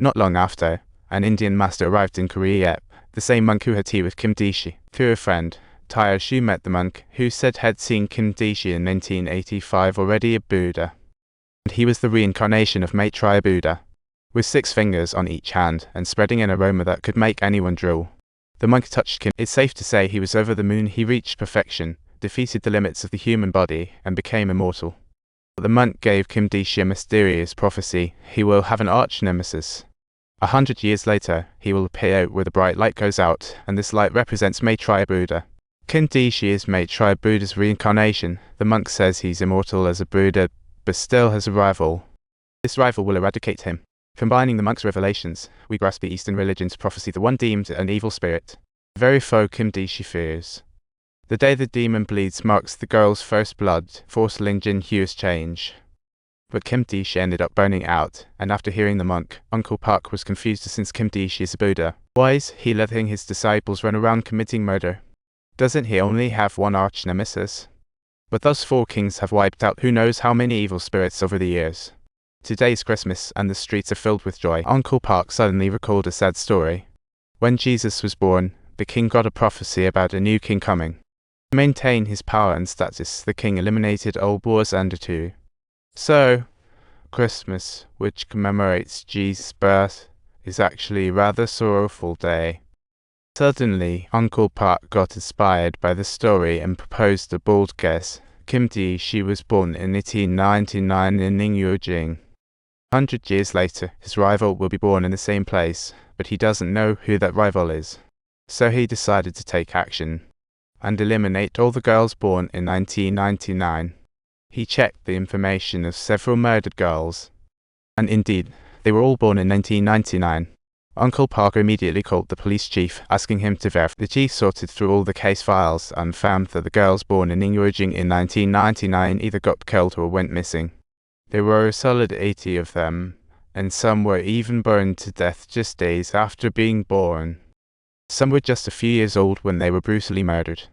Not long after, an Indian master arrived in Korea, the same monk who had tea with Jindishi. Through a friend, Shu met the monk, who said had seen Jindishi in 1985, already a Buddha. And he was the reincarnation of Maitreya Buddha, with 6 fingers on each hand and spreading an aroma that could make anyone drool. The monk touched Kim. It's safe to say he was over the moon. He reached perfection, defeated the limits of the human body, and became immortal. The monk gave Jindishi a mysterious prophecy: he will have an arch-nemesis. 100 years later, he will appear where the bright light goes out, and this light represents Maitreya Buddha. Jindishi is Maitreya Buddha's reincarnation. The monk says he's immortal as a Buddha, but still has a rival. This rival will eradicate him. Combining the monk's revelations, we grasp the Eastern religion's prophecy, the one deemed an evil spirit. The very foe Jindishi fears. The day the demon bleeds marks the girl's first blood, foretelling Jinhu's change. But Jindishi ended up burning out, and after hearing the monk, Uncle Park was confused since Jindishi is a Buddha. Why is he letting his disciples run around committing murder? Doesn't he only have one arch-nemesis? But those 4 kings have wiped out who knows how many evil spirits over the years. Today's Christmas, and the streets are filled with joy. Uncle Park suddenly recalled a sad story. When Jesus was born, the king got a prophecy about a new king coming. To maintain his power and status, the king eliminated all boars under 2. So, Christmas, which commemorates Jesus' birth, is actually a rather sorrowful day. Suddenly, Uncle Park got inspired by the story and proposed a bold guess. Jindishi was born in 1899 in Ningyujing. 100 years later, his rival will be born in the same place, but he doesn't know who that rival is. So he decided to take action and eliminate all the girls born in 1999. He checked the information of several murdered girls, and indeed, they were all born in 1999. Uncle Park immediately called the police chief, asking him to verify. The chief sorted through all the case files and found that the girls born in Ningyujing in 1999 either got killed or went missing. There were a solid 80 of them, and some were even burned to death just days after being born. Some were just a few years old when they were brutally murdered.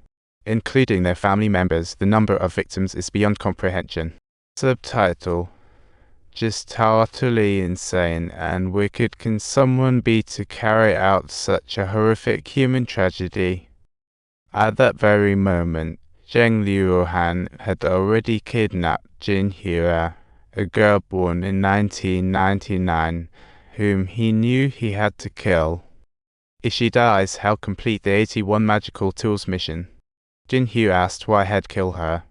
Including their family members, the number of victims is beyond comprehension. Subtitle: just how utterly insane and wicked can someone be to carry out such a horrific human tragedy? At that very moment, Zheng Liuhan had already kidnapped Jinhua, a girl born in 1999, whom he knew he had to kill. If she dies, he'll complete the 81 magical tools mission. Jinhu asked why he'd kill her.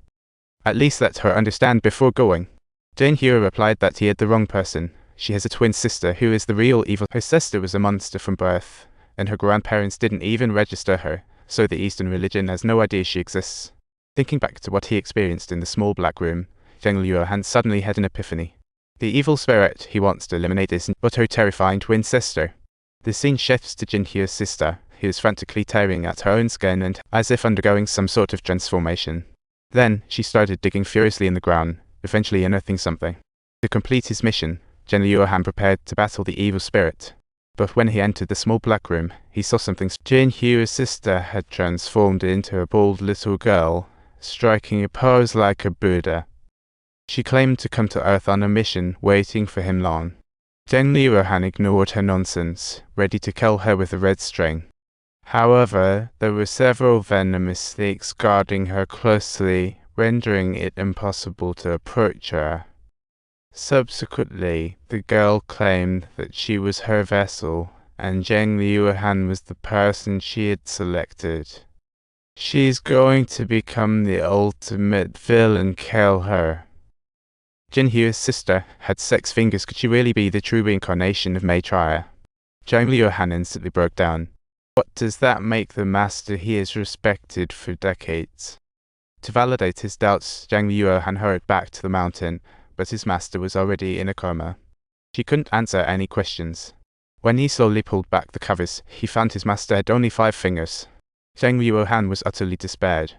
At least let her understand before going. Jinhu replied that he had the wrong person. She has a twin sister who is the real evil. Her sister was a monster from birth, and her grandparents didn't even register her, so the Eastern religion has no idea she exists. Thinking back to what he experienced in the small black room, Zheng Liuhan suddenly had an epiphany. The evil spirit he wants to eliminate isn't but her terrifying twin sister. The scene shifts to Jinhu's sister, who is frantically tearing at her own skin and as if undergoing some sort of transformation. Then, she started digging furiously in the ground, eventually unearthing something. To complete his mission, Zheng Liuhan prepared to battle the evil spirit. But when he entered the small black room, he saw something. Jinhu's sister had transformed into a bald little girl, striking a pose like a Buddha. She claimed to come to Earth on a mission, waiting for him long. Zheng Liuhan ignored her nonsense, ready to kill her with a red string. However, there were several venomous snakes guarding her closely, rendering it impossible to approach her. Subsequently, the girl claimed that she was her vessel, and Zheng Liuhan was the person she had selected. She's going to become the ultimate villain. Kill her. Jinhu's sister had 6 fingers. Could she really be the true reincarnation of Maitreya? Zheng Liuhan instantly broke down. What does that make the master he has respected for decades? To validate his doubts, Zheng Liuhan hurried back to the mountain, but his master was already in a coma. She couldn't answer any questions. When he slowly pulled back the covers, he found his master had only 5 fingers. Zheng Liuhan was utterly despaired.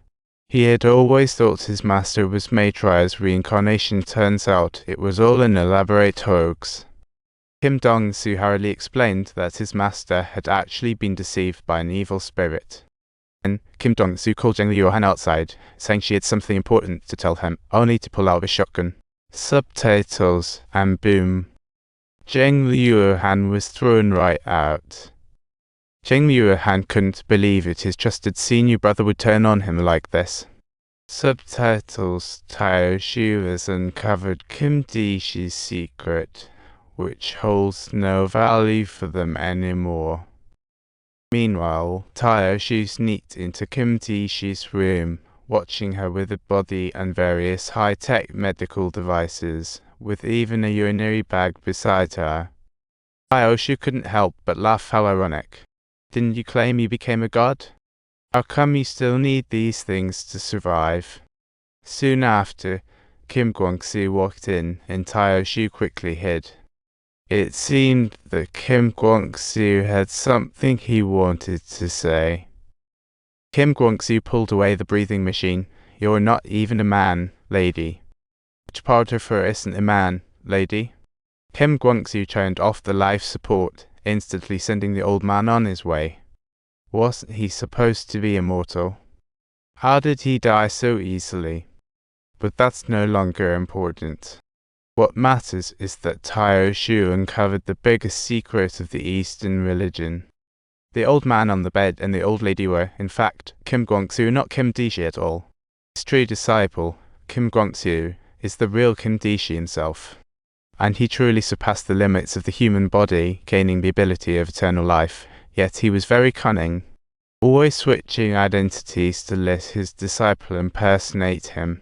He had always thought his master was Maitreya's reincarnation. Turns out it was all an elaborate hoax. Kim Dong-su hurriedly explained that his master had actually been deceived by an evil spirit. And Kim Dong-su called Zheng Liuhan outside, saying she had something important to tell him, only to pull out a shotgun. Subtitles: and boom. Zheng Liuhan was thrown right out. Zheng Liuhan couldn't believe it, his trusted senior brother would turn on him like this. Subtitles. Tao Xu has uncovered Jindishi's secret, which holds no value for them anymore. Meanwhile, Tao Xu sneaked into Jindishi's room, watching her with a body and various high-tech medical devices, with even a urinary bag beside her. Tao Xu couldn't help but laugh. How ironic. Didn't you claim you became a god? How come you still need these things to survive? Soon after, Kim Guangxu walked in, and Tao Xu quickly hid. It seemed that Kim Guangxu had something he wanted to say. Kim Guangxu pulled away the breathing machine. You're not even a man, lady. Which part of her isn't a man, lady? Kim Guangxu turned off the life support, instantly sending the old man on his way. Wasn't he supposed to be immortal? How did he die so easily? But that's no longer important. What matters is that Tao Xu uncovered the biggest secret of the Eastern religion. The old man on the bed and the old lady were, in fact, Kim Guangxu, not Jindishi at all. His true disciple, Kim Guangxu, is the real Jindishi himself. And he truly surpassed the limits of the human body, gaining the ability of eternal life. Yet he was very cunning, always switching identities to let his disciple impersonate him.